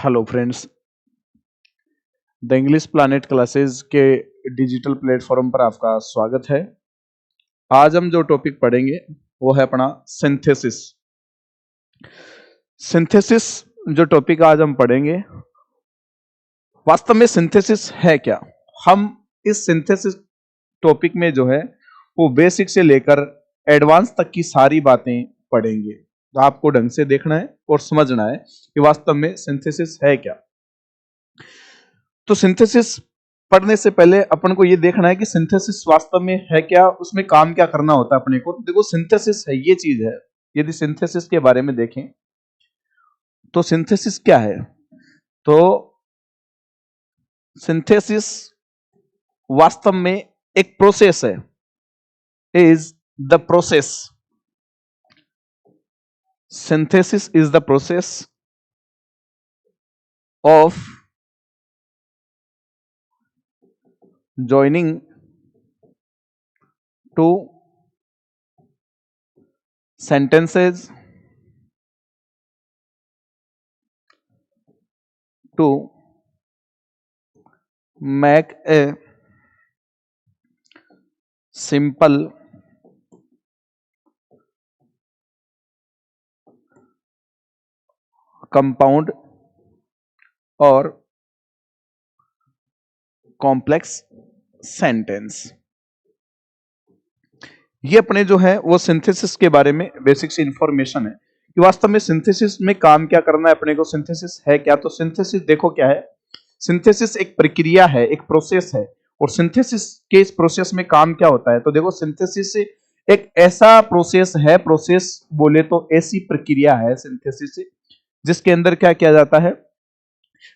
Hello friends, the English planet classes के digital platform पर आपका स्वागत है। आज हम जो टॉपिक पढ़ेंगे वो है अपना सिंथेसिस। सिंथेसिस जो टॉपिक आज हम पढ़ेंगे, वास्तव में सिंथेसिस है क्या। हम इस सिंथेसिस टॉपिक में जो है वो बेसिक से लेकर एडवांस तक की सारी बातें पढ़ेंगे। तो आपको ढंग से देखना है और समझना है कि वास्तव में सिंथेसिस है क्या। तो सिंथेसिस पढ़ने से पहले अपन को ये देखना है कि सिंथेसिस वास्तव में है क्या, उसमें काम क्या करना होता है अपने को। देखो, सिंथेसिस है ये चीज है। यदि सिंथेसिस के बारे में देखें तो सिंथेसिस क्या है, तो सिंथेसिस वास्तव में एक प्रोसेस है, is the process. Synthesis is the process of joining two sentences to make a simple compound or complex sentence। ये अपने जो है वो सिंथेसिस के बारे में बेसिक सी इंफॉर्मेशन है कि वास्तव में सिंथेसिस में काम क्या करना है अपने को। सिंथेसिस है क्या, तो सिंथेसिस देखो क्या है। सिंथेसिस एक प्रक्रिया है, एक प्रोसेस है। और सिंथेसिस के इस प्रोसेस में काम क्या होता है, तो देखो सिंथेसिस एक ऐसा प्रोसेस है, प्रोसेस बोले तो ऐसी प्रक्रिया है सिंथेसिस जिसके अंदर क्या किया जाता है,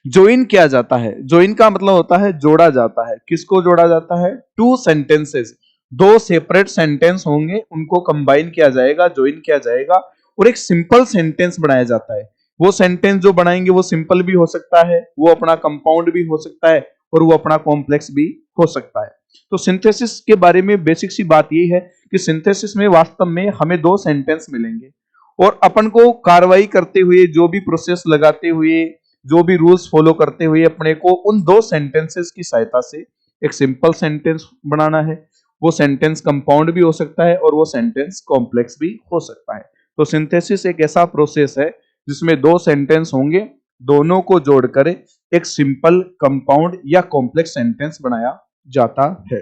ज्वाइन किया जाता है। ज्वाइन का मतलब होता है जोड़ा जाता है। किसको जोड़ा जाता है? टू सेंटेंसेस, दो सेपरेट सेंटेंस होंगे, उनको कंबाइन किया जाएगा, ज्वाइन किया जाएगा और एक सिंपल सेंटेंस बनाया जाता है। वो सेंटेंस जो बनाएंगे वो सिंपल भी हो सकता है, वो अपना कंपाउंड भी हो सकता है और वो अपना कॉम्प्लेक्स भी हो सकता है। तो सिंथेसिस के बारे में बेसिक सी बात यही है कि सिंथेसिस में वास्तव में हमें दो सेंटेंस मिलेंगे और अपन को कार्रवाई करते हुए, जो भी प्रोसेस लगाते हुए, जो भी रूल्स फॉलो करते हुए अपने को उन दो सेंटेंसेस की सहायता से एक सिंपल सेंटेंस बनाना है। वो सेंटेंस कंपाउंड भी हो सकता है और वो सेंटेंस कॉम्प्लेक्स भी हो सकता है। तो सिंथेसिस एक ऐसा प्रोसेस है जिसमें दो सेंटेंस होंगे, दोनों को जोड़कर एक सिंपल, कंपाउंड या कॉम्प्लेक्स सेंटेंस बनाया जाता है।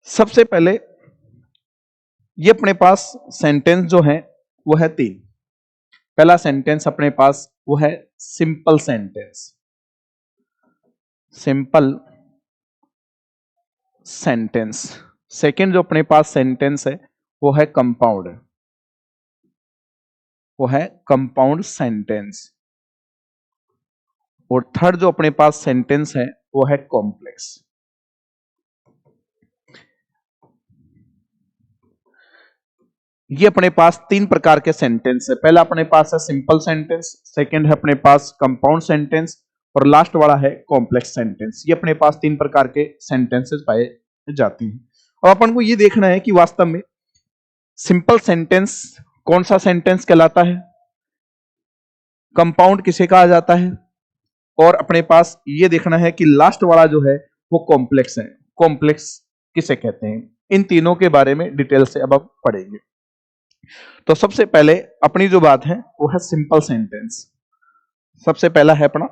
सबसे पहले ये अपने पास सेंटेंस जो है वो है तीन। पहला सेंटेंस अपने पास वो है simple sentence. Simple sentence. Second जो अपने पास सेंटेंस है वो है कंपाउंड, वो है कंपाउंड सेंटेंस। और थर्ड जो अपने पास सेंटेंस है वो है कॉम्प्लेक्स। ये अपने पास तीन प्रकार के सेंटेंस है। पहला अपने पास है सिंपल सेंटेंस, सेकंड है अपने पास कंपाउंड सेंटेंस और लास्ट वाला है कॉम्प्लेक्स सेंटेंस। ये अपने पास तीन प्रकार के सेंटेंसेस पाए जाते हैं। अब अपन को ये देखना है कि वास्तव में सिंपल सेंटेंस कौन सा सेंटेंस कहलाता है, कंपाउंड किसे कहा जाता है, और अपने पास ये देखना है कि लास्ट वाला जो है वो कॉम्प्लेक्स है, कॉम्प्लेक्स किसे कहते हैं। इन तीनों के बारे में डिटेल से अब आप पढ़ेंगे। तो सबसे पहले अपनी जो बात है वो है सिंपल सेंटेंस। सबसे पहला है अपना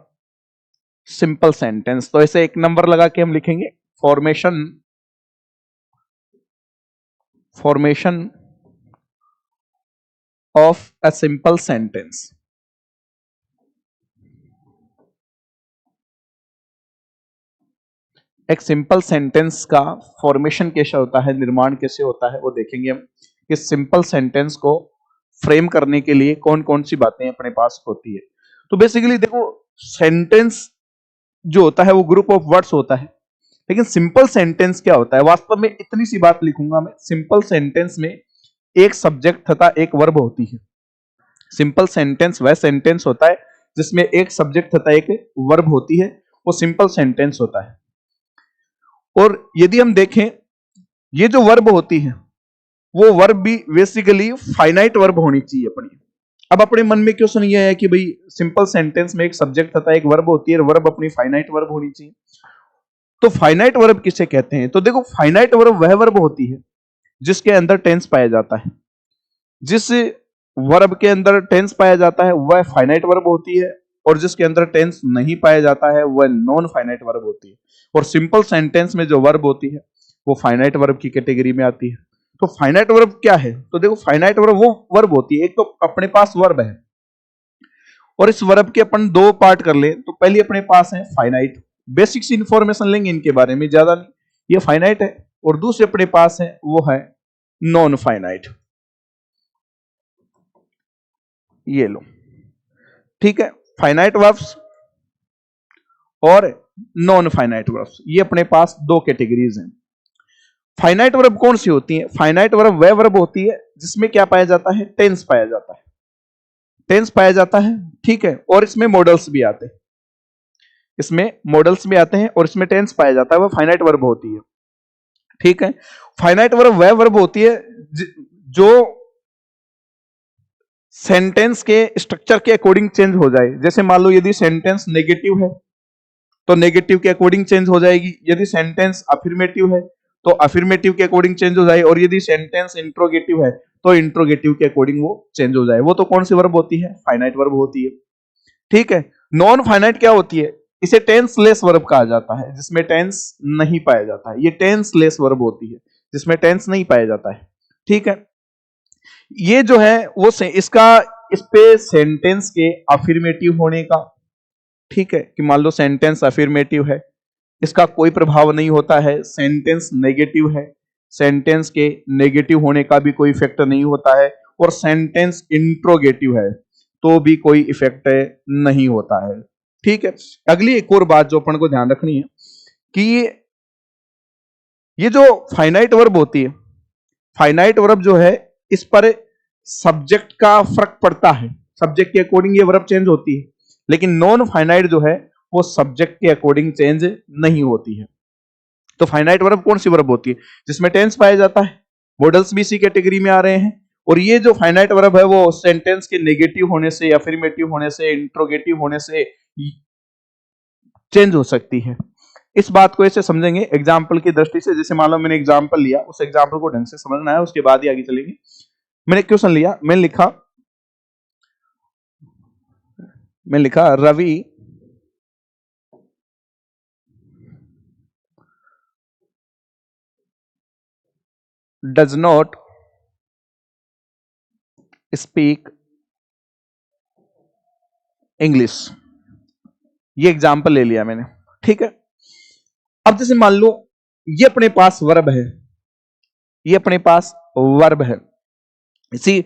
सिंपल सेंटेंस। तो ऐसे एक नंबर लगा के हम लिखेंगे formation of a simple sentence. एक सिंपल सेंटेंस का फॉर्मेशन कैसे होता है, निर्माण कैसे होता है, वो देखेंगे हम। इस सिंपल सेंटेंस को फ्रेम करने के लिए कौन कौन सी बातें अपने पास होती है। तो बेसिकली देखो, सेंटेंस जो होता है वो ग्रुप ऑफ वर्ड्स होता है, लेकिन सिंपल सेंटेंस क्या होता है। वास्तव में इतनी सी बात लिखूंगा मैं, सिंपल सेंटेंस में एक सब्जेक्ट तथा एक वर्ब होती है। सिंपल सेंटेंस वह सेंटेंस होता है जिसमें एक सब्जेक्ट तथा एक वर्ब होती है, वो सिंपल सेंटेंस होता है। और यदि हम देखें, ये जो वर्ब होती है वो वर्ब भी बेसिकली फाइनाइट वर्ब होनी चाहिए अपनी। अब अपने मन में क्वेश्चन ये है कि भाई सिंपल सेंटेंस में एक सब्जेक्ट तथा एक वर्ब होती है, वर्ब अपनी फाइनाइट वर्ब होनी चाहिए। तो फाइनाइट वर्ब किसे कहते हैं? तो देखो, फाइनाइट वर्ब वह वर्ब होती है जिसके अंदर टेंस पाया जाता है। जिस वर्ब के अंदर टेंस पाया जाता है वह फाइनाइट वर्ब होती है, और जिसके अंदर टेंस नहीं पाया जाता है वह नॉन फाइनाइट वर्ब होती है। और सिंपल सेंटेंस में जो वर्ब होती है वो फाइनाइट वर्ब की कैटेगरी में आती है। तो फाइनाइट वर्ब क्या है? तो देखो, फाइनाइट वर्ब वो वर्ब होती है, एक तो अपने पास वर्ब है, और इस वर्ब के अपन दो पार्ट कर ले। तो पहले अपने पास है फाइनाइट, बेसिक्स इंफॉर्मेशन लेंगे इनके बारे में, ज्यादा नहीं, ये फाइनाइट है। और दूसरे अपने पास है वो है नॉन फाइनाइट, ये लो, ठीक है। फाइनाइट वर्ब्स और नॉन फाइनाइट वर्ब्स, ये अपने पास दो कैटेगरीज हैं। फाइनाइट वर्ब कौन सी होती है? फाइनाइट वर्ब वह वर्ब होती है जिसमें क्या पाया जाता है? टेंस पाया जाता है, टेंस पाया जाता है, ठीक है। और इसमें मॉडल्स भी आते हैं, इसमें मॉडल्स भी आते हैं और इसमें टेंस पाया जाता है, वह फाइनाइट वर्ब होती है, ठीक है। फाइनाइट वर्ब वह वर्ब होती है जो सेंटेंस के स्ट्रक्चर के अकॉर्डिंग चेंज हो जाए। जैसे मान लो यदि सेंटेंस नेगेटिव है तो नेगेटिव के अकॉर्डिंग चेंज हो जाएगी, यदि सेंटेंस अफर्मेटिव है तो अफर्मेटिव के अकॉर्डिंग चेंज हो जाए, और यदि सेंटेंस इंट्रोगेटिव है तो इंट्रोगेटिव के अकॉर्डिंग वो चेंज हो जाए। वो तो कौन सी वर्ब होती है? फाइनाइट वर्ब होती है, ठीक है। नॉन फाइनाइट क्या होती है? इसे टेंस लेस वर्ब कहा जाता है, जिसमें टेंस नहीं पाया जाता है। ये टेंस लेस वर्ब होती है जिसमें टेंस नहीं पाया जाता है, ठीक है। ये जो है वो इसका इस पे सेंटेंस के अफर्मेटिव होने का, ठीक है, कि मान लो सेंटेंस अफर्मेटिव है, इसका कोई प्रभाव नहीं होता है। सेंटेंस नेगेटिव है, सेंटेंस के नेगेटिव होने का भी कोई इफेक्ट नहीं होता है। और सेंटेंस इंट्रोगेटिव है तो भी कोई इफेक्ट नहीं होता है, ठीक है। अगली एक और बात जो अपन को ध्यान रखनी है कि ये जो फाइनाइट वर्ब होती है, फाइनाइट वर्ब जो है इस पर सब्जेक्ट का फर्क पड़ता है, सब्जेक्ट के अकॉर्डिंग ये वर्ब चेंज होती है। लेकिन नॉन फाइनाइट जो है वो सब्जेक्ट के अकॉर्डिंग चेंज नहीं होती है। तो फाइनाइट वर्ब कौन सी वर्ब होती है? जिसमें टेंस पाया जाता है, मॉडल्स भी इसी कैटेगरी में आ रहे हैं। और ये जो फाइनाइट वर्ब है वो सेंटेंस के नेगेटिव होने से, अफर्मेटिव होने से, इंट्रोगेटिव होने से चेंज हो सकती है। इस बात को ऐसे समझेंगे एग्जाम्पल की दृष्टि से। जैसे मान लो मैंने एग्जाम्पल लिया, उस एग्जाम्पल को ढंग से समझना है, उसके बाद ही आगे चलेंगे। मैंने क्वेश्चन लिया, मैंने लिखा Ravi does not speak English. ये एग्जाम्पल ले लिया मैंने, ठीक है। अब जैसे मान लो ये अपने पास वर्ब है, ये अपने पास वर्ब है। इसी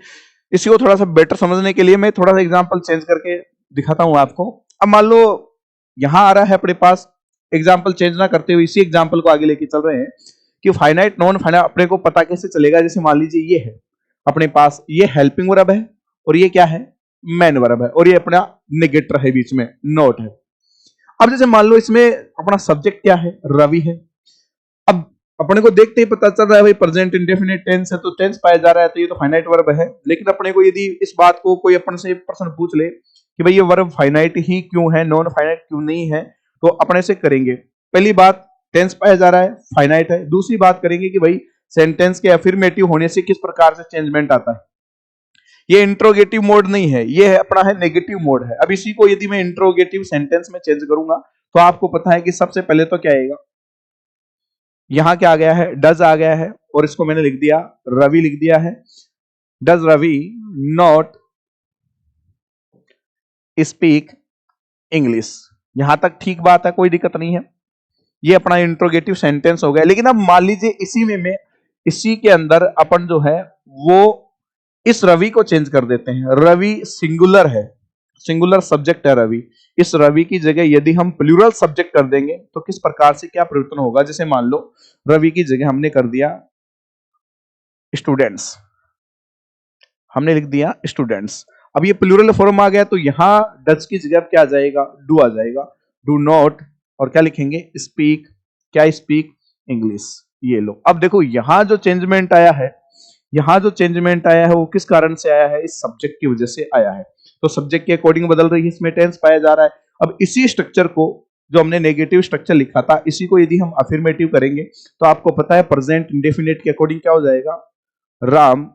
को थोड़ा सा बेटर समझने के लिए मैं थोड़ा सा एग्जांपल चेंज करके दिखाता हूं आपको। अब मान लो यहां आ रहा है अपने पास, एग्जांपल चेंज ना करते हुए इसी एग्जांपल को आगे लेके चल रहे हैं कि फाइनाइट नॉन फाइनाइट अपने को पता कैसे चलेगा। जैसे मान लीजिए ये है अपने पास, ये हेल्पिंग वर्ब है और ये क्या है? मेन वर्ब है, और ये अपना नेगेटर है बीच में, नोट है। अब जैसे मान लो इसमें अपना सब्जेक्ट क्या है? रवि है। अब अपने को देखते ही पता चल रहा है भाई प्रेजेंट इंडेफिनिट टेंस है तो टेंस पाया जा रहा है, तो ये तो फाइनाइट वर्ब है। लेकिन अपने को यदि इस बात को कोई अपन से प्रश्न पूछ ले कि भाई ये वर्ब फाइनाइट ही क्यों है, नॉन फाइनाइट क्यों नहीं है, तो अपने से करेंगे। पहली बात, टेंस पाया जा रहा है, फाइनाइट है। दूसरी बात करेंगे कि भाई सेंटेंस के अफर्मेटिव होने से किस प्रकार से चेंजमेंट आता है। ये इंट्रोगेटिव मोड नहीं है, ये है अपना है नेगेटिव मोड है। अब इसी को यदि मैं इंट्रोगेटिव सेंटेंस में चेंज करूंगा तो आपको पता है कि सबसे पहले तो क्या आएगा, यहां क्या आ गया है? डज आ गया है, और इसको मैंने लिख दिया रवि लिख दिया है। Does Ravi not speak English. यहां तक ठीक बात है, कोई दिक्कत नहीं है, ये अपना इंट्रोगेटिव सेंटेंस हो गया। लेकिन अब मान लीजिए इसी में मैं इसी के अंदर अपन जो है वो इस रवि को चेंज कर देते हैं। रवि सिंगुलर है, सिंगुलर सब्जेक्ट है रवि। इस रवि की जगह यदि हम प्लूरल सब्जेक्ट कर देंगे तो किस प्रकार से क्या परिवर्तन होगा? जैसे मान लो रवि की जगह हमने कर दिया स्टूडेंट्स, हमने लिख दिया स्टूडेंट्स। अब ये प्लूरल फॉर्म आ गया तो यहां डच की जगह क्या आ जाएगा? डू आ जाएगा। डू नॉट, और क्या लिखेंगे? स्पीक, क्या? Speak English. ये लो, अब देखो यहां जो चेंजमेंट आया है यहाँ जो चेंजमेंट आया है वो किस कारण से आया है, इस सब्जेक्ट की वजह से आया है। तो सब्जेक्ट के अकॉर्डिंग बदल रही है, इसमें टेंस पाया जा रहा है। अब इसी स्ट्रक्चर को, जो हमने नेगेटिव स्ट्रक्चर लिखा था, इसी को यदि हम अफर्मेटिव करेंगे तो आपको पता है प्रेजेंट इंडेफिनिट के अकॉर्डिंग क्या हो जाएगा, राम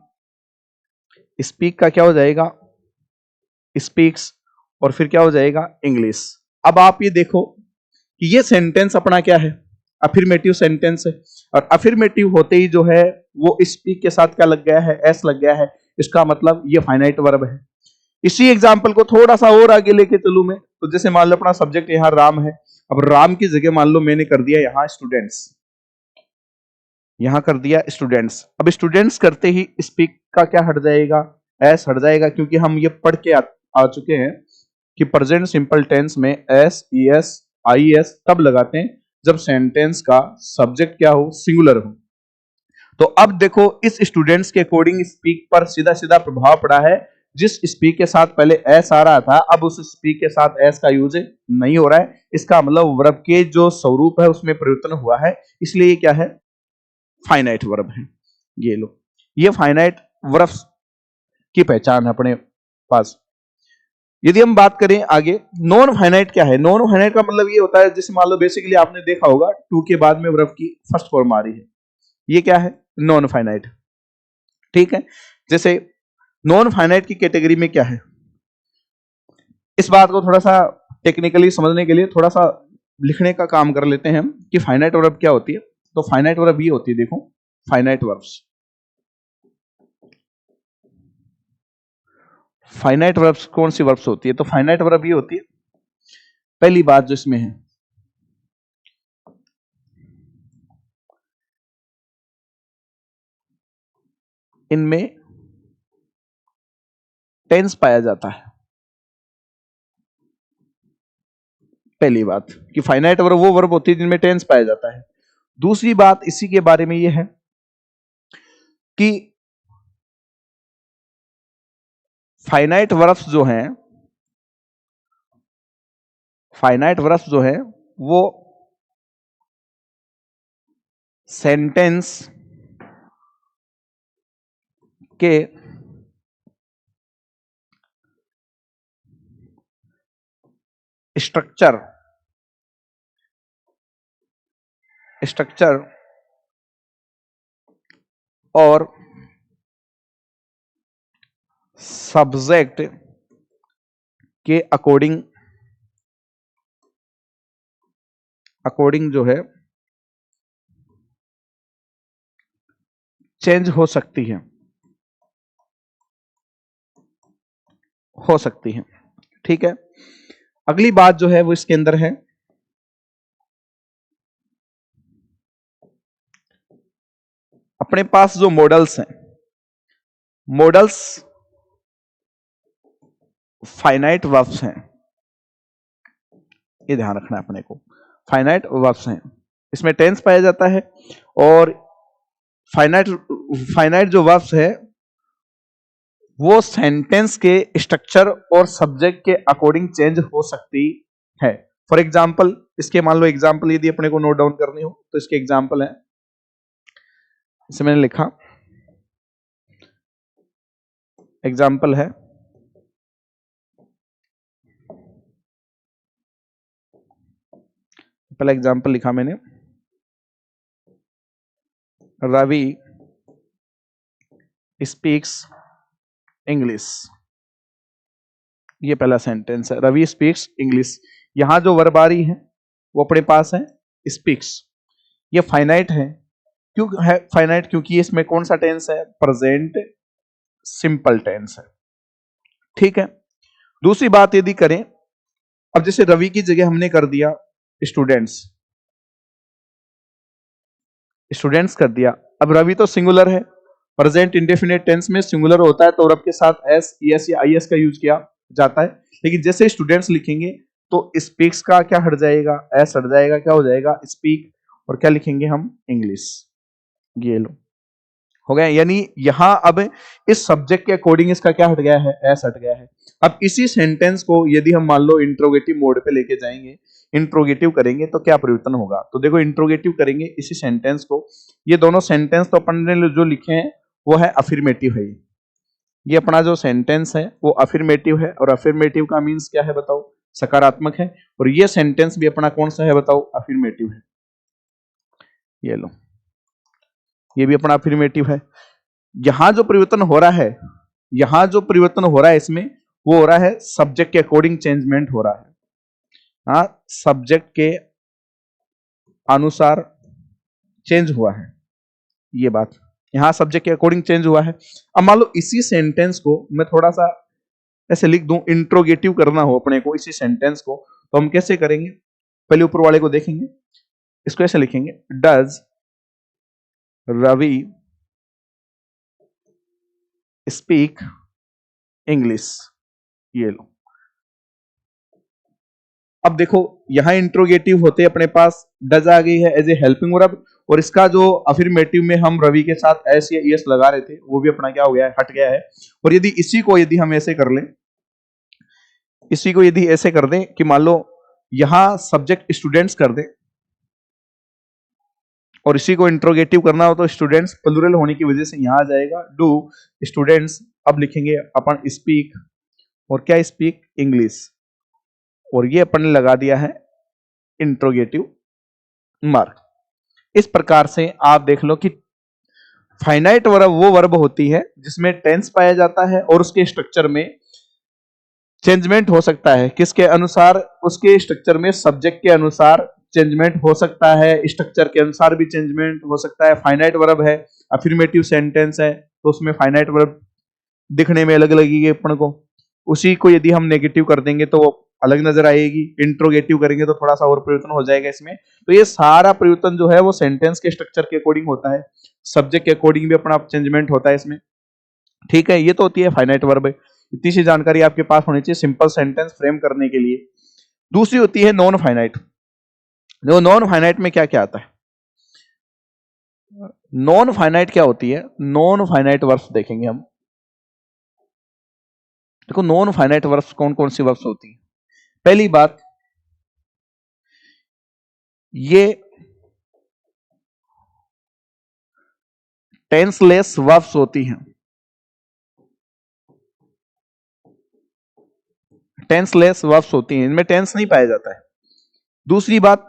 स्पीक का क्या हो जाएगा, स्पीक्स, और फिर क्या हो जाएगा, इंग्लिश। अब आप ये देखो कि ये सेंटेंस अपना क्या है, अफर्मेटिव सेंटेंस है, और अफर्मेटिव होते ही जो है वो स्पीक के साथ क्या लग गया है, एस लग गया है। इसका मतलब ये फाइनाइट वर्ब है। इसी एग्जाम्पल को थोड़ा सा और आगे लेके चलूं मैं, तो जैसे मान लो अपना सब्जेक्ट यहाँ राम है, अब राम की जगह मान लो मैंने कर दिया यहाँ स्टूडेंट्स, यहां कर दिया स्टूडेंट्स। अब स्टूडेंट्स करते ही स्पीक का क्या हट जाएगा, एस हट जाएगा, क्योंकि हम ये पढ़ के आ चुके हैं कि प्रेजेंट सिंपल टेंस में S, E S, I S तब लगाते हैं जब सेंटेंस का सब्जेक्ट क्या हो, सिंगुलर हो। तो अब देखो इस स्टूडेंट्स के अकॉर्डिंग स्पीक पर सीधा सीधा प्रभाव पड़ा है। जिस स्पीक के साथ पहले एस आ रहा था, अब उस स्पीक के साथ एस का यूज नहीं हो रहा है। इसका मतलब वर्ब के जो स्वरूप है उसमें परिवर्तन हुआ है, इसलिए ये क्या है, फाइनाइट वर्ब है। ये लो, ये फाइनाइट वर्ब की पहचान है अपने पास। यदि हम बात करें आगे, नॉन फाइनाइट क्या है, नॉन फाइनाइट का मतलब ये होता है, जैसे मान लो बेसिकली आपने देखा होगा टू के बाद में वर्ब की फर्स्ट फॉर्म आ रही है, ये क्या है, नॉन फाइनाइट। ठीक है, जैसे नॉन फाइनाइट की कैटेगरी में क्या है, इस बात को थोड़ा सा टेक्निकली समझने के लिए थोड़ा सा लिखने का काम कर लेते हैं हम कि फाइनाइट वर्ब क्या होती है। तो फाइनाइट वर्ब ये होती है, देखो फाइनाइट वर्ब्स, फाइनाइट वर्ब्स कौन सी वर्ब्स होती है, तो फाइनाइट वर्ब ये होती है, पहली बात जो इसमें है, इनमें टेंस पाया जाता है। पहली बात कि फाइनाइट वर्ब वो वर्ब होती है जिनमें टेंस पाया जाता है। दूसरी बात इसी के बारे में ये है कि फाइनाइट वर्ब्स जो हैं, फाइनाइट वर्ब्स जो है वो सेंटेंस के स्ट्रक्चर और सब्जेक्ट के अकॉर्डिंग जो है चेंज हो सकती है, ठीक है। अगली बात जो है वो इसके अंदर है, अपने पास जो मॉडल्स हैं, मॉडल्स फाइनाइट वर्ब्स हैं, ये ध्यान रखना है अपने को, फाइनाइट वर्ब्स हैं, इसमें टेंस पाया जाता है, और फाइनाइट जो वर्ब्स है वो सेंटेंस के स्ट्रक्चर और सब्जेक्ट के अकॉर्डिंग चेंज हो सकती है। फॉर एग्जाम्पल, इसके मान लो एग्जाम्पल यदि अपने को नोट डाउन करनी हो तो इसके एग्जाम्पल है, इसे मैंने लिखा, एग्जाम्पल है पहला एग्जाम्पल लिखा मैंने, रवि स्पीक्स इंग्लिश, ये पहला सेंटेंस है, रवि स्पीक्स इंग्लिश। यहां जो वर्ब आ रही है वो अपने पास है स्पीक्स, ये फाइनाइट है। क्यों है फाइनाइट, क्योंकि इसमें कौन सा टेंस है, प्रेजेंट सिंपल टेंस है, ठीक है। दूसरी बात यदि करें, अब जैसे रवि की जगह हमने कर दिया स्टूडेंट्स, कर दिया, अब रवि तो सिंगुलर है, प्रेजेंट इंडेफिनिट टेंस में सिंगुलर होता है तो वर्ब के साथ एस, ईएस या आईएस का यूज किया जाता है। लेकिन जैसे स्टूडेंट्स लिखेंगे तो स्पीक्स का क्या हट जाएगा, एस हट जाएगा, क्या हो जाएगा, स्पीक, और क्या लिखेंगे हम, इंग्लिश। ये लो, हो गया। यानी यहां अब इस सब्जेक्ट के अकॉर्डिंग इसका क्या हट गया है, एस हट गया है। अब इसी सेंटेंस को यदि हम मान लो इंट्रोगेटिव मोड पे लेके जाएंगे, इंट्रोगेटिव करेंगे तो क्या परिवर्तन होगा, तो देखो इंट्रोगेटिव करेंगे इसी सेंटेंस को, ये दोनों सेंटेंस तो अपन ने जो लिखे हैं वो है अफर्मेटिव है। ये अपना जो सेंटेंस है वो अफर्मेटिव है, और अफर्मेटिव का मीन्स क्या है बताओ, सकारात्मक है। और ये सेंटेंस भी अपना कौन सा है बताओ, अफर्मेटिव है। ये लो, ये भी अपना अफर्मेटिव है। यहां जो परिवर्तन हो रहा है, यहां जो परिवर्तन हो रहा है इसमें, वो हो रहा है सब्जेक्ट के अकॉर्डिंग चेंजमेंट हो रहा है। हाँ, सब्जेक्ट के अनुसार चेंज हुआ है, ये बात यहां सब्जेक्ट के अकॉर्डिंग चेंज हुआ है। अब मान लो इसी सेंटेंस को मैं थोड़ा सा ऐसे लिख दूं, इंट्रोगेटिव करना हो अपने को इसी सेंटेंस को, तो हम कैसे करेंगे, पहले ऊपर वाले को देखेंगे, इसको ऐसे लिखेंगे, डज रवि स्पीक इंग्लिश। ये लो, अब देखो यहां इंट्रोगेटिव होते अपने पास डज आ गई है एज ए हेल्पिंग वर्ब, और इसका जो अफर्मेटिव में हम रवि के साथ एस या ईएस लगा रहे थे वो भी अपना क्या हो गया है, हट गया है। और यदि इसी को यदि हम ऐसे कर लें, इसी को यदि ऐसे कर दें कि मान लो यहां सब्जेक्ट स्टूडेंट्स कर दें, और इसी को इंट्रोगेटिव करना हो तो स्टूडेंट्स प्लूरल होने की वजह से यहां आ जाएगा डू स्टूडेंट्स। अब लिखेंगे अपन स्पीक, और क्या स्पीक इंग्लिश, और ये अपन ने लगा दिया है इंट्रोगेटिव मार्क। इस प्रकार से आप देख लो कि फाइनाइट वर्ब वो वर्ब होती है जिसमें टेंस पाया जाता है और उसके स्ट्रक्चर में चेंजमेंट हो सकता है। किसके अनुसार, उसके स्ट्रक्चर में सब्जेक्ट के अनुसार चेंजमेंट हो सकता है, स्ट्रक्चर के अनुसार भी चेंजमेंट हो सकता है। फाइनाइट वर्ब है, अफर्मेटिव सेंटेंस है, तो उसमें फाइनाइट वर्ब दिखने में अलग लगेगी अपन को। उसी को यदि हम नेगेटिव कर देंगे तो वो अलग नजर आएगी, इंट्रोगेटिव करेंगे तो थोड़ा सा और परिवर्तन हो जाएगा इसमें। तो ये सारा परिवर्तन जो है वो सेंटेंस के स्ट्रक्चर के अकॉर्डिंग होता है, सब्जेक्ट के अकॉर्डिंग भी अपना चेंजमेंट होता है इसमें। ठीक है, ये तो होती है फाइनाइट वर्ब। इतनी सी जानकारी आपके पास होनी चाहिए सिंपल सेंटेंस फ्रेम करने के लिए। दूसरी होती है नॉन फाइनाइट। जो नॉन फाइनाइट में क्या क्या आता है, नॉन फाइनाइट क्या होती है, नॉन फाइनाइट वर्ब्स देखेंगे हम। देखो नॉन फाइनाइट वर्ब्स कौन कौन सी वर्ब्स होती है। पहली बात, ये टेंसलेस वर्ब्स होती हैं। टेंसलेस वर्ब्स होती हैं, इनमें टेंस नहीं पाया जाता है। दूसरी बात,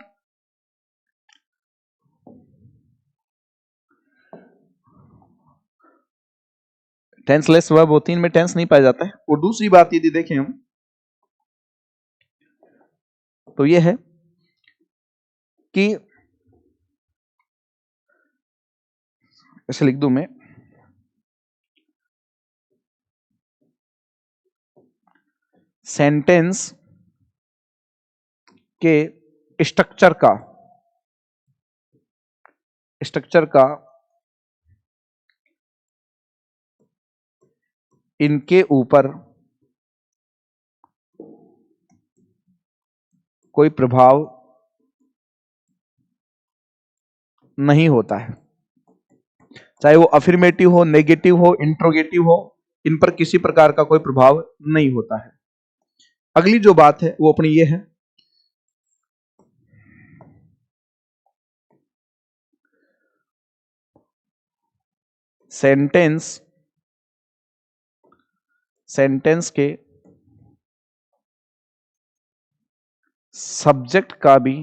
टेंसलेस वर्ब होती है, इनमें टेंस नहीं पाया जाता है। और दूसरी बात यदि देखें हम तो ये है कि ऐसे लिख दूं मैं, सेंटेंस के स्ट्रक्चर का इनके ऊपर कोई प्रभाव नहीं होता है। चाहे वो अफर्मेटिव हो, नेगेटिव हो, इंट्रोगेटिव हो, इन पर किसी प्रकार का कोई प्रभाव नहीं होता है। अगली जो बात है वो अपनी ये है, सेंटेंस के सब्जेक्ट का भी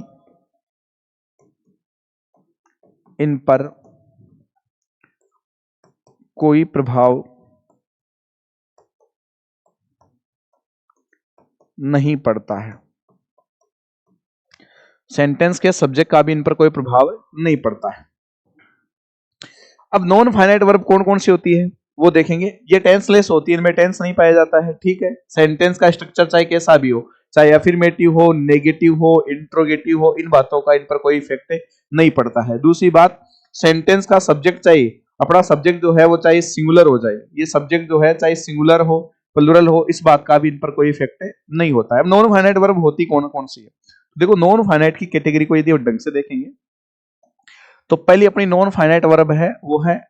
इन पर कोई प्रभाव नहीं पड़ता है। सेंटेंस के सब्जेक्ट का भी इन पर कोई प्रभाव नहीं पड़ता है। अब नॉन फाइनाइट वर्ब कौन कौन सी होती है वो देखेंगे। ये टेंसलेस होती है, इनमें टेंस नहीं पाया जाता है। ठीक है, सेंटेंस का स्ट्रक्चर चाहे कैसा भी हो, चाहे अफर्मेटिव हो, नेगेटिव हो, इंट्रोगेटिव हो, इन बातों का इन पर कोई इफेक्ट नहीं पड़ता है। दूसरी बात, सेंटेंस का सब्जेक्ट चाहिए, अपना सब्जेक्ट जो है वो चाहे सिंगुलर हो जाए, ये सब्जेक्ट जो है चाहे सिंगुलर हो प्लुरल हो, इस बात का भी इन पर कोई इफेक्ट नहीं होता है। अब नॉन फाइनाइट वर्ब होती कौन कौन सी है, देखो नॉन फाइनाइट की कैटेगरी को यदि ढंग से देखेंगे तो पहली अपनी नॉन फाइनाइट वर्ब है वो है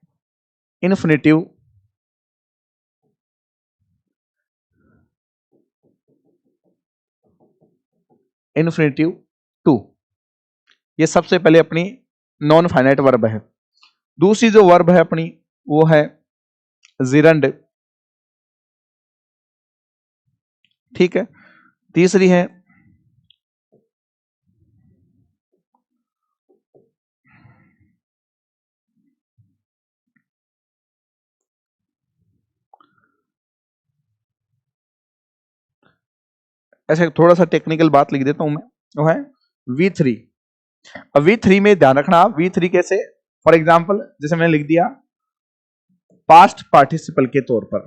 इन्फिनिटिव टू। ये सबसे पहले अपनी नॉन फाइनाइट वर्ब है। दूसरी जो वर्ब है अपनी वो है जिरंड, ठीक है। तीसरी है ऐसे थोड़ा सा टेक्निकल बात लिख देता हूं मैं, वो है V3। अब V3 में ध्यान रखना आप, V3 कैसे, फॉर एग्जाम्पल जैसे मैंने लिख दिया पास्ट पार्टिसिपल के तौर पर,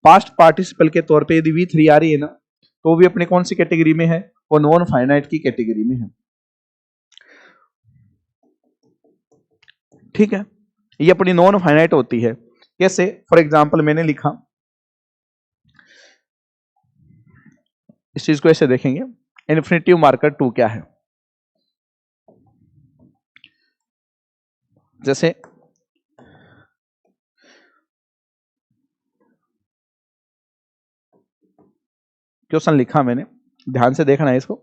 पास्ट पार्टिसिपल के तौर पे यदि V3 आ रही है ना, तो वो भी अपने कौन सी कैटेगरी में है, वो नॉन फाइनाइट की कैटेगरी में है, ठीक है। ये अपनी नॉन फाइनाइट होती है। कैसे, फॉर एग्जाम्पल मैंने लिखा, इस चीज को ऐसे देखेंगे, इन्फिनिटिव मार्कर 2 क्या है, जैसे क्वेश्चन लिखा मैंने, ध्यान से देखना है इसको,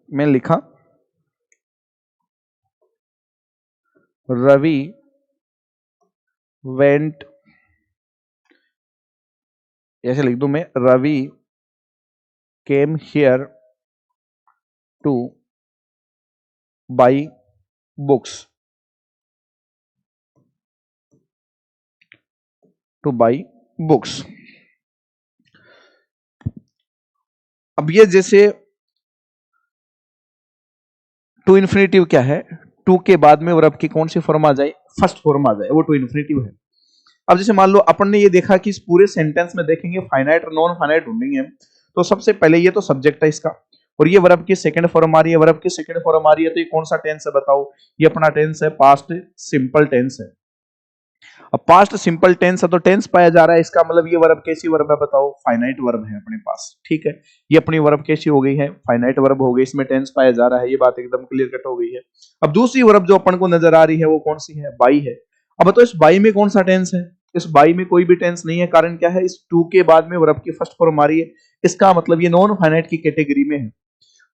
मैंने लिखा रवि वेंट, ऐसे लिख दूं मैं, Ravi came here to buy books, to buy books. अब ये जैसे टू इन्फिनिटिव क्या है, टू के बाद में वर्ब की कौन सी फॉर्म आ जाए, फर्स्ट फॉर्म आ जाए, वो टू इन्फिनिटिव है। अब जैसे मान लो अपन ने ये देखा कि इस पूरे सेंटेंस में देखेंगे फाइनाइट और नॉन फाइनाइट ढूंढेंगे हम, तो सबसे पहले ये तो सब्जेक्ट है इसका, और ये वर्ब की सेकंड फॉर्म आ रही है, वर्ब की सेकंड फॉर्म आ रही है, तो ये कौन सा टेंस है बताओ, ये अपना टेंस है पास्ट सिंपल टेंस है। अब पास्ट सिंपल टेंस है तो टेंस पाया जा रहा है, इसका मतलब ये वर्ब कैसी वर्ब है बताओ, फाइनाइट वर्ब है अपने पास, ठीक है। ये अपनी वर्ब कैसी हो गई है, फाइनाइट वर्ब हो गई, इसमें टेंस पाया जा रहा है, ये बात एकदम क्लियर कट हो गई है। अब दूसरी वर्ब जो अपन को नजर आ रही है वो कौन सी है, बाई है। अब बताओ इस बाई में कौन सा टेंस है, इस बाई में कोई भी टेंस नहीं है, कारण क्या है, इस टू के बाद में वर्ब की फर्स्ट फॉर्म आ रही है, इसका मतलब ये नॉन फाइनाइट की कैटेगरी में है।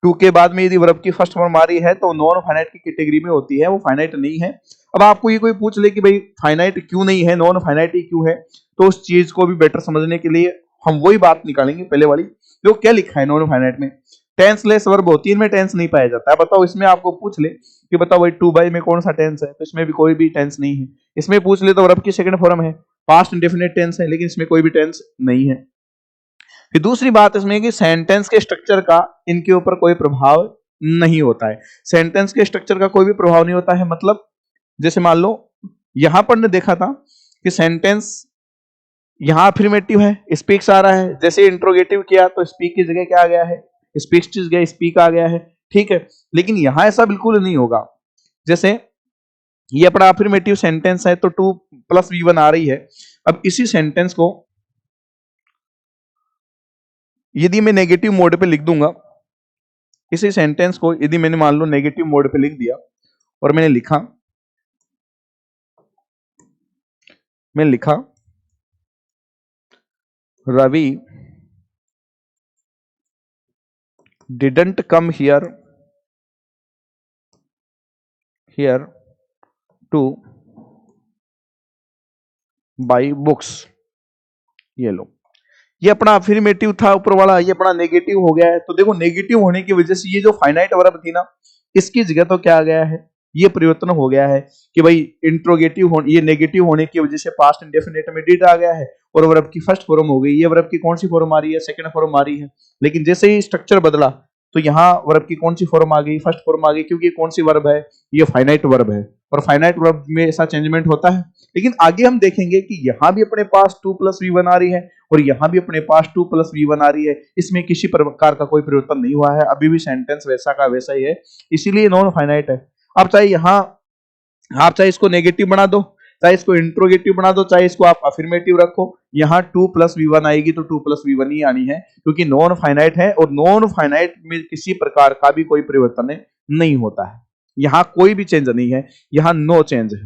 टू के बाद में यदि वर्ब की फर्स्ट फॉर्म आ रही है तो नॉन फाइनाइट की कैटेगरी में होती है, वो फाइनाइट नहीं है। अब आपको ये कोई पूछ ले कि भाई फाइनाइट क्यों नहीं है, नॉन फाइनाइट ही क्यों है, तो उस चीज को भी बेटर समझने के लिए हम वही बात निकालेंगे पहले वाली, जो क्या लिखा है नॉन फाइनाइट में, टेंसलेस वर्ब होती है, इनमें टेंस नहीं पाया जाता है। बताओ इसमें आपको पूछ ले कि बताओ भाई टू बाई में कौन सा टेंस है, तो इसमें भी कोई भी टेंस नहीं है। इसमें पूछ ले तो वर्ब की सेकंड फॉर्म है, पास्ट इंडेफिनिट टेंस है, लेकिन इसमें कोई भी टेंस नहीं है। फिर दूसरी बात इसमें कि सेंटेंस के स्ट्रक्चर का इनके ऊपर कोई प्रभाव नहीं होता है, सेंटेंस के स्ट्रक्चर का कोई भी प्रभाव नहीं होता है। मतलब जैसे मान लो यहां पर ने देखा था कि सेंटेंस यहां अफर्मेटिव है, स्पीक्स आ रहा है, जैसे इंट्रोगेटिव किया तो स्पीक की जगह क्या आ गया है, स्पीक्स की जगह स्पीक आ गया है, ठीक है। लेकिन यहां ऐसा बिल्कुल नहीं होगा। जैसे ये अपना अफर्मेटिव सेंटेंस है तो 2 + V1 आ रही है। अब इसी सेंटेंस को यदि मैं नेगेटिव मोड पे लिख दूंगा, इसी सेंटेंस को यदि मैंने मान लो नेगेटिव मोड पे लिख दिया और मैंने लिखा Ravi didn't come here to buy books, ये लो, ये अपना अफर्मेटिव था ऊपर वाला, ये अपना नेगेटिव हो गया है। तो देखो नेगेटिव होने की वजह से ये जो फाइनाइट वर्ब थी ना, इसकी जगह तो क्या आ गया है, ये परिवर्तन हो गया है कि भाई इंट्रोगेटिव होने, ये नेगेटिव होने की वजह से पास्ट इंडेफिनिट में डिड आ गया है और वर्ब की फर्स्ट फॉर्म हो गई। ये वर्ब की कौन सी फॉर्म आ रही है, सेकंड फॉर्म आ रही है। लेकिन जैसे ही स्ट्रक्चर बदला तो यहाँ वर्ब की कौन सी फॉर्म आ गई, फर्स्ट फॉर्म आ गई, क्योंकि ये कौन सी वर्ब है, ये फाइनाइट वर्ब है, और फाइनाइट वर्ब में ऐसा चेंजमेंट होता है। लेकिन आगे हम देखेंगे कि यहां भी अपने पास 2 + V1 आ रही है और यहां भी अपने पास 2 + V1 आ रही है, इसमें किसी प्रकार का कोई परिवर्तन नहीं हुआ है, अभी भी सेंटेंस वैसा का वैसा ही है, इसीलिए नॉन फाइनाइट है। अब चाहे यहां आप चाहे इसको नेगेटिव बना दो, चाहे इसको इंट्रोगेटिव बना दो, चाहे इसको आप अफर्मेटिव रखो, यहाँ 2 + V1 आएगी तो 2 + V1 ही आनी है, क्योंकि नॉन फाइनाइट है और नॉन फाइनाइट में किसी प्रकार का भी कोई परिवर्तन नहीं होता है, यहाँ कोई भी चेंज नहीं है, यहाँ नो चेंज है।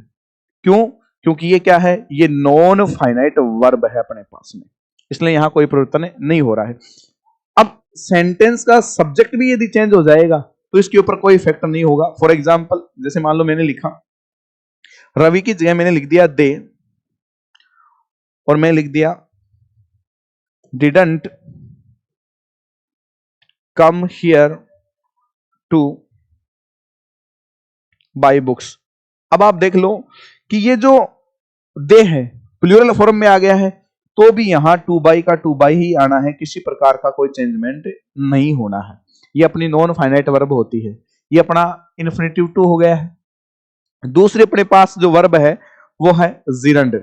क्यों, क्योंकि ये क्या है, ये नॉन फाइनाइट वर्ब है अपने पास में, इसलिए यहां कोई परिवर्तन नहीं हो रहा है। अब सेंटेंस का सब्जेक्ट भी यदि चेंज हो जाएगा तो इसके ऊपर कोई इफेक्ट नहीं होगा। फॉर एग्जाम्पल जैसे मान लो मैंने लिखा रवि की जगह मैंने लिख दिया दे, और मैं लिख दिया didn't come here to buy books. अब आप देख लो कि ये जो दे है प्लूरल फॉर्म में आ गया है, तो भी यहां टू बाई का टू बाई ही आना है, किसी प्रकार का कोई चेंजमेंट नहीं होना है। ये अपनी नॉन फाइनाइट वर्ब होती है। ये अपना इन्फिनिटिव टू हो गया है। दूसरे अपने पास जो वर्ब है वो है जिरंड।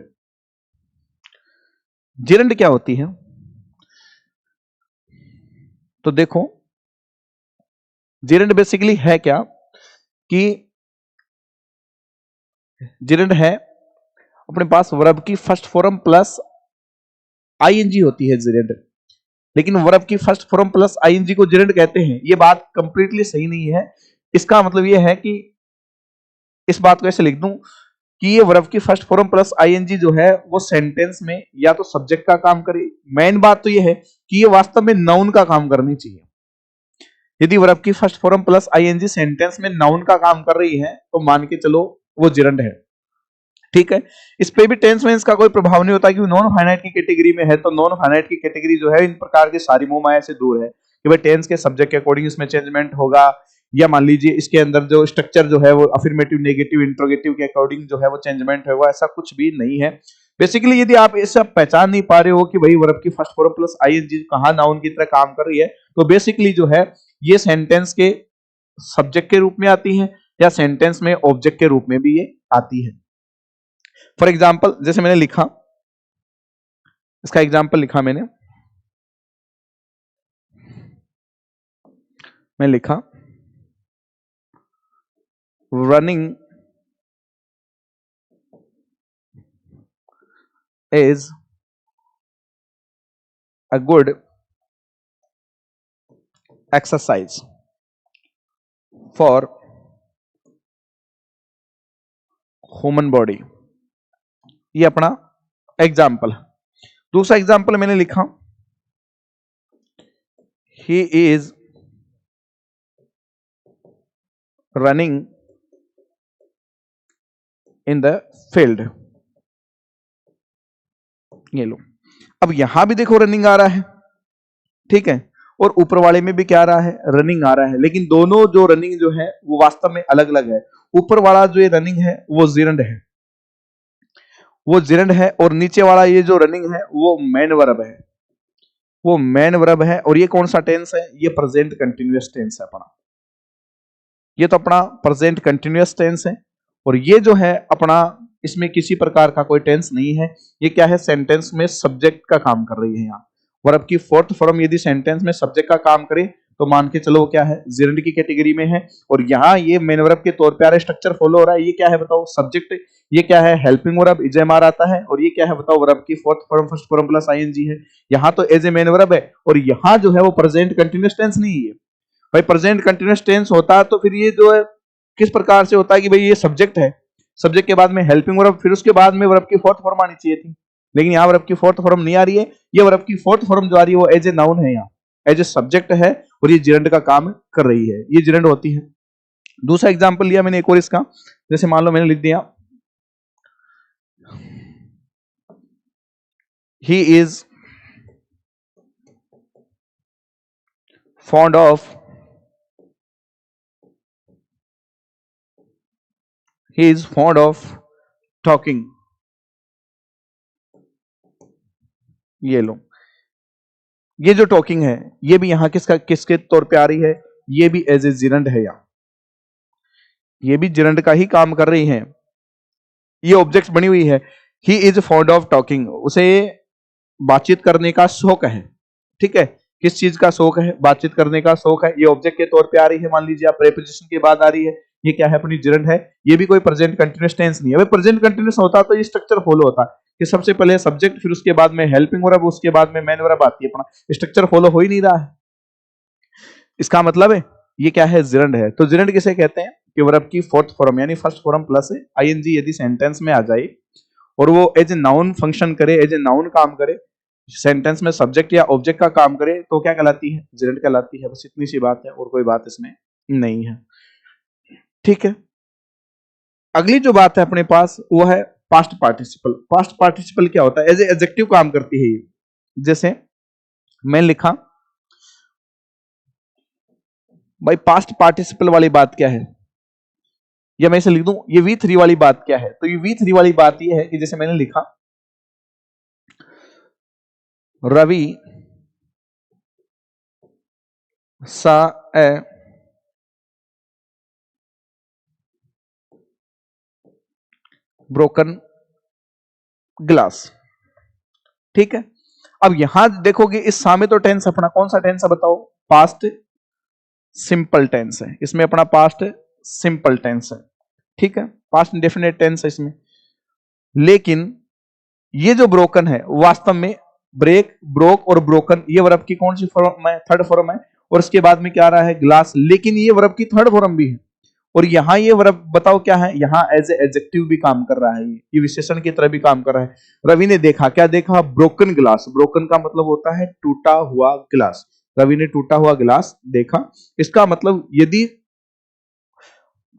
जिरंड क्या होती है? तो देखो जिरंड बेसिकली है क्या कि जिरंड है अपने पास वर्ब की फर्स्ट फॉर्म प्लस आईएनजी होती है जिरंड। लेकिन वर्ब की फर्स्ट फॉर्म प्लस आईएनजी को जिरंड कहते हैं, ये बात कंप्लीटली सही नहीं है। इसका मतलब ये है कि इस बात को ऐसे लिख दूं कि ये वर्ब की फर्स्ट फॉर्म प्लस आईएनजी जो है वो सेंटेंस में या तो सब्जेक्ट का काम करे। मेन बात तो ये है कि ये वास्तव में नाउन का काम करनी चाहिए। यदि वर्ब की first form plus ING sentence में नाउन का काम कर रही है तो मान के चलो वो जिरंड है। ठीक है, इस पे भी टेंस वेंस का कोई प्रभाव नहीं होता, क्योंकि नॉन फाइनाइट की कैटेगरी में है। तो नॉन फाइनाइट की कैटेगरी जो है इन प्रकार की सारी मोह माया से दूर है कि भाई टेंस के सब्जेक्ट के अकॉर्डिंग इसमें चेंजमेंट होगा, या मान लीजिए इसके अंदर जो स्ट्रक्चर जो है वो अफर्मेटिव, नेगेटिव, इंट्रोगेटिव के अकॉर्डिंग जो है वो चेंजमेंट होगा, ऐसा कुछ भी नहीं है। बेसिकली यदि आप इससे पहचान नहीं पा रहे हो कि भाई वर्ब की फर्स्ट फॉर्म प्लस आईएनजी कहां नाउन की तरह काम कर रही है, तो बेसिकली जो है ये सेंटेंस के सब्जेक्ट के रूप में आती है या सेंटेंस में ऑब्जेक्ट के रूप में भी ये आती है। फॉर एग्जाम्पल जैसे मैंने लिखा, इसका एग्जाम्पल लिखा मैंने लिखा running is a good exercise for human body. ये अपना एग्जाम्पल। दूसरा एग्जाम्पल मैंने लिखा he is running in the field. ये लो, अब यहां भी देखो रनिंग आ रहा है, ठीक है, और ऊपर वाले में भी क्या आ रहा है, रनिंग आ रहा है। लेकिन दोनों जो रनिंग जो है वो वास्तव में अलग अलग है। ऊपर वाला जो ये रनिंग है वो जिरंड है, वो जिरंड है, और नीचे वाला ये जो रनिंग है वो मेन वर्ब है, वो मेन वर्ब है। और ये कौन सा टेंस है? ये प्रेजेंट कंटिन्यूअस टेंस है अपना। ये तो अपना प्रेजेंट कंटिन्यूअस टेंस है, और ये जो है अपना इसमें किसी प्रकार का कोई टेंस नहीं है। ये क्या है? सेंटेंस में सब्जेक्ट का काम कर रही है। यहाँ वर्ब की फोर्थ फॉर्म यदि सेंटेंस में सब्जेक्ट का काम करे तो मान के चलो क्या है, जिरंड की कैटेगरी में है। और यहाँ ये मेन वर्ब के तौर पे आ रहा है, स्ट्रक्चर फॉलो हो रहा है। ये क्या है बताओ? सब्जेक्ट। ये क्या है? हेल्पिंग वर्ब इजेमार आता है। और ये क्या है बताओ? वर्ब की fourth form first form plus ING है। यहाँ तो एज ए मेन वर्ब है, और यहाँ जो है वो प्रेजेंट कंटिन्यूअस टेंस नहीं है। भाई प्रेजेंट कंटिन्यूअस टेंस होता तो फिर ये जो है किस प्रकार से होता है कि भाई ये सब्जेक्ट है, सब्जेक्ट के बाद में हेल्पिंग वर्ब, फिर उसके बाद में वर्ब की फोर्थ फॉर्म आनी चाहिए थी। लेकिन यहाँ वर्ब की फोर्थ फॉर्म नहीं आ रही है। ये वर्ब की फोर्थ फॉर्म जो आ रही है वो एज ए नाउन है, यहाँ एज ए सब्जेक्ट है, और ये जिरंड का काम कर रही है, ये जिरंड होती है। दूसरा एग्जाम्पल लिया मैंने एक और इसका, जैसे मान लो मैंने लिख दिया he is fond of he is fond of talking। ये लो, ये जो टॉकिंग है ये भी यहां किसके तौर पे आ रही है? ये भी एज ए जिरंड है, यहां ये भी जिरंड का ही काम कर रही है। ये ऑब्जेक्ट बनी हुई है। He is fond of talking, उसे बातचीत करने का शौक है। ठीक है, किस चीज का शौक है? बातचीत करने का शौक है। ये ऑब्जेक्ट के तौर पे आ रही है, मान लीजिए आप प्रीपोजिशन के बाद आ रही है। ये क्या है? अपनी जिरंड है। ये भी कोई प्रेजेंट कंटिन्यूअस टेंस नहीं है। प्रेजेंट कंटिन्यूअस होता तो ये स्ट्रक्चर फॉलो होता कि सबसे पहले सब्जेक्ट, फिर उसके बाद में हेल्पिंग वर्ब, उसके बाद में मेन वर्ब आती है। अपना स्ट्रक्चर फॉलो हो ही नहीं रहा है। इसका मतलब है ये क्या है? जिरंड है। तो जिरंड किसे कहते हैं? कि वर्ब की फोर्थ फॉर्म यानी फर्स्ट फॉर्म प्लस आईएनजी यदि सेंटेंस में आ जाए और वो एज ए नाउन फंक्शन करे, एज ए नाउन काम करे, सेंटेंस में सब्जेक्ट या ऑब्जेक्ट का काम करे, तो क्या कहलाती है? जिरंड कहलाती है। बस इतनी सी बात है, और कोई बात इसमें नहीं है। ठीक है। अगली जो बात है अपने पास वो है पास्ट पार्टिसिपल। पास्ट पार्टिसिपल क्या होता है? एज ए एडजेक्टिव काम करती है ये। जैसे मैं लिखा भाई पास्ट पार्टिसिपल वाली बात क्या है, या मैं इसे लिख दूं ये V3 वाली बात क्या है। तो ये V3 वाली बात ये है कि जैसे मैंने लिखा रवि सा ए ब्रोकन ग्लास। ठीक है, अब यहां देखोगे इस सा में तो टेंस अपना कौन सा टेंस है बताओ? पास्ट सिंपल टेंस है, इसमें अपना पास्ट सिंपल टेंस है। ठीक है, पास्ट इंडेफिनिट टेंस है इसमें। लेकिन ये जो ब्रोकन है वास्तव में ब्रेक, ब्रोक और ब्रोकन ये वर्ब की कौन सी फॉर्म है? थर्ड फॉर्म है। और इसके बाद में क्या आ रहा है? ग्लास। लेकिन ये वर्ब की थर्ड फॉर्म भी है। और यहां ये वर्ब बताओ क्या है? यहां एज ए एडजेक्टिव भी काम कर रहा है, ये विशेषण की तरह भी काम कर रहा है। रवि ने देखा, क्या देखा? Broken glass. ब्रोकन का मतलब होता है टूटा हुआ ग्लास। रवि ने टूटा हुआ ग्लास देखा। इसका मतलब यदि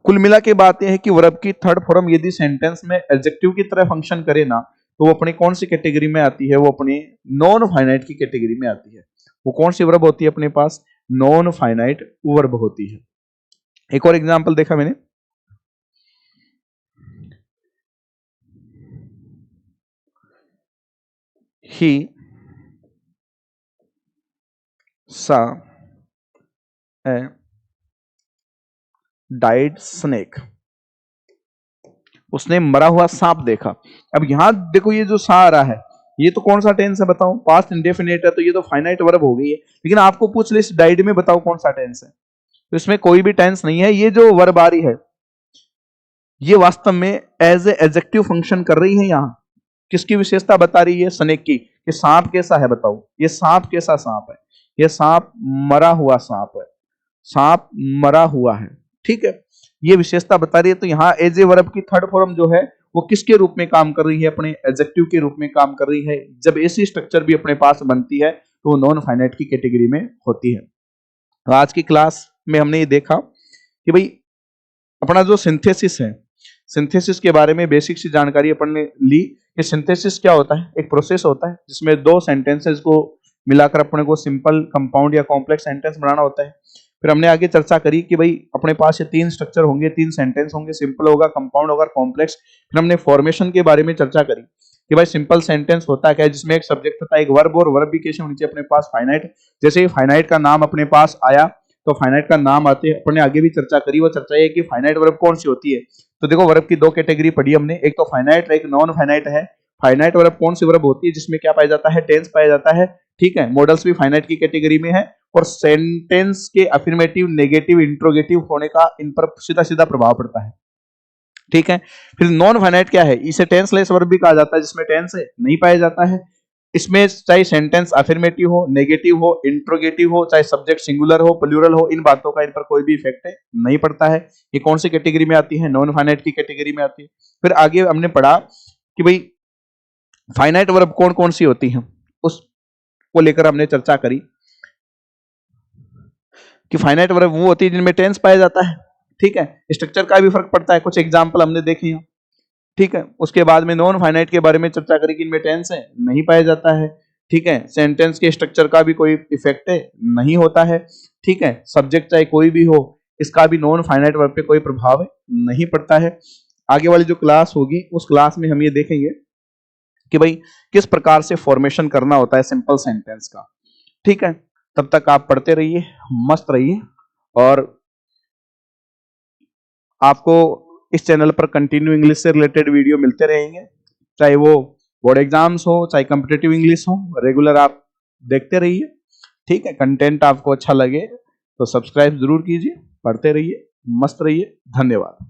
कुल मिला के बात यह है कि वर्ब की थर्ड फॉर्म यदि सेंटेंस में एडजेक्टिव की तरह फंक्शन करे ना, तो वो अपनी कौन सी कैटेगरी में आती है? वो अपनी नॉन फाइनाइट की कैटेगरी में आती है। वो कौन सी वर्ब होती है अपने पास? नॉन फाइनाइट वर्ब होती है। एक और एग्जांपल देखा मैंने, ही सा ए डाइड स्नेक। उसने मरा हुआ सांप देखा। अब यहां देखो ये जो सा आ रहा है ये तो कौन सा टेंस है बताओ? पास्ट इंडेफिनिट है, तो ये तो फाइनाइट वर्ब हो गई है। लेकिन आपको पूछ ले इस डाइड में बताओ कौन सा टेंस है? तो इसमें कोई भी टेंस नहीं है। ये जो वर्ब आ रही है ये वास्तव में एज ए एडजेक्टिव फंक्शन कर रही है। यहां किसकी विशेषता बता रही है? स्नेक की। कि सांप कैसा है बताओ? ये सांप कैसा सांप है? ये सांप मरा हुआ सांप है। सांप मरा हुआ है। ठीक है, ये विशेषता बता रही है। तो यहाँ एज ए वर्ब की थर्ड फॉर्म जो है वो किसके रूप में काम कर रही है? अपने एडजेक्टिव के रूप में काम कर रही है। जब ऐसी स्ट्रक्चर भी अपने पास बनती है तो वो नॉन फाइनाइट की कैटेगरी में होती है। तो आज की क्लास में हमने ये देखा कि भाई अपना जो सिंथेसिस है, सिंथेसिस के बारे में बेसिक सी जानकारी अपन ने ली कि सिंथेसिस क्या होता है। एक प्रोसेस होता है जिसमें दो सेंटेंसेस को मिलाकर अपने को सिंपल, कंपाउंड या कॉम्प्लेक्स सेंटेंस बनाना होता है। फिर हमने आगे चर्चा करी कि भाई अपने पास ये तीन स्ट्रक्चर होंगे, तीन सेंटेंस होंगे, सिंपल होगा, कंपाउंड होगा, कॉम्प्लेक्स। फिर हमने फॉर्मेशन के बारे में चर्चा करी कि भाई सिंपल सेंटेंस होता क्या है? जिसमें एक सब्जेक्ट होता है, एक वर्ब, और वर्ब भी कैसे होनी चाहिए अपने पास? फाइनाइट। जैसे फाइनाइट का नाम अपने पास आया तो फाइनाइट का नाम आते अपन ने आगे भी चर्चा करी। वो चर्चा है कि फाइनाइट वर्ब कौन सी होती है। तो देखो वर्ब की दो कैटेगरी पढ़ी हमने, एक तो फाइनाइट, एक नॉन फाइनाइट है। फाइनाइट वर्ब कौन सी वर्ब होती है? जिसमें क्या पाया जाता है? टेंस पाया जाता है। ठीक है, मॉडल्स भी फाइनाइट की कैटेगरी में है। और सेंटेंस के अफर्मेटिव, नेगेटिव, इंट्रोगेटिव होने का इन पर सीधा सीधा प्रभाव पड़ता है। ठीक है, फिर नॉन फाइनाइट क्या है? इसे टेंसलेस वर्ब भी कहा जाता है, जिसमें टेंस नहीं पाया जाता है। इसमें चाहे सेंटेंस अफर्मेटिव हो, नेगेटिव हो, इंट्रोगेटिव हो, चाहे सब्जेक्ट सिंगुलर हो, प्लूरल हो, इन बातों का इन पर कोई भी इफेक्ट नहीं पड़ता है। ये कौन सी कैटेगरी में आती है? नॉन फाइनाइट की कैटेगरी में आती है। फिर आगे हमने पढ़ा कि भाई फाइनाइट वर्ब कौन कौन सी होती है, उसको लेकर हमने चर्चा करी कि फाइनाइट वर्ब वो होती है जिनमें टेंस पाया जाता है। ठीक है, स्ट्रक्चर का भी फर्क पड़ता है, कुछ एग्जाम्पल हमने देखे हैं। ठीक है, उसके बाद में नॉन फाइनाइट के बारे में चर्चा करी कि इनमें टेंस है नहीं पाया जाता है। ठीक है, सेंटेंस के स्ट्रक्चर का भी कोई इफेक्ट नहीं होता है। ठीक है, सब्जेक्ट चाहे कोई भी हो इसका भी नॉन फाइनाइट वर्ब पे कोई प्रभाव नहीं पड़ता है। आगे वाली जो क्लास होगी उस क्लास में हम ये देखेंगे कि भाई किस प्रकार से फॉर्मेशन करना होता है सिंपल सेंटेंस का। ठीक है, तब तक आप पढ़ते रहिए, मस्त रहिए, और आपको इस चैनल पर कंटिन्यू इंग्लिश से रिलेटेड वीडियो मिलते रहेंगे, चाहे वो बोर्ड एग्जाम्स हो, चाहे कॉम्पिटिटिव इंग्लिश हो, रेगुलर आप देखते रहिए। ठीक है, कंटेंट आपको अच्छा लगे तो सब्सक्राइब जरूर कीजिए, पढ़ते रहिए, मस्त रहिए। धन्यवाद।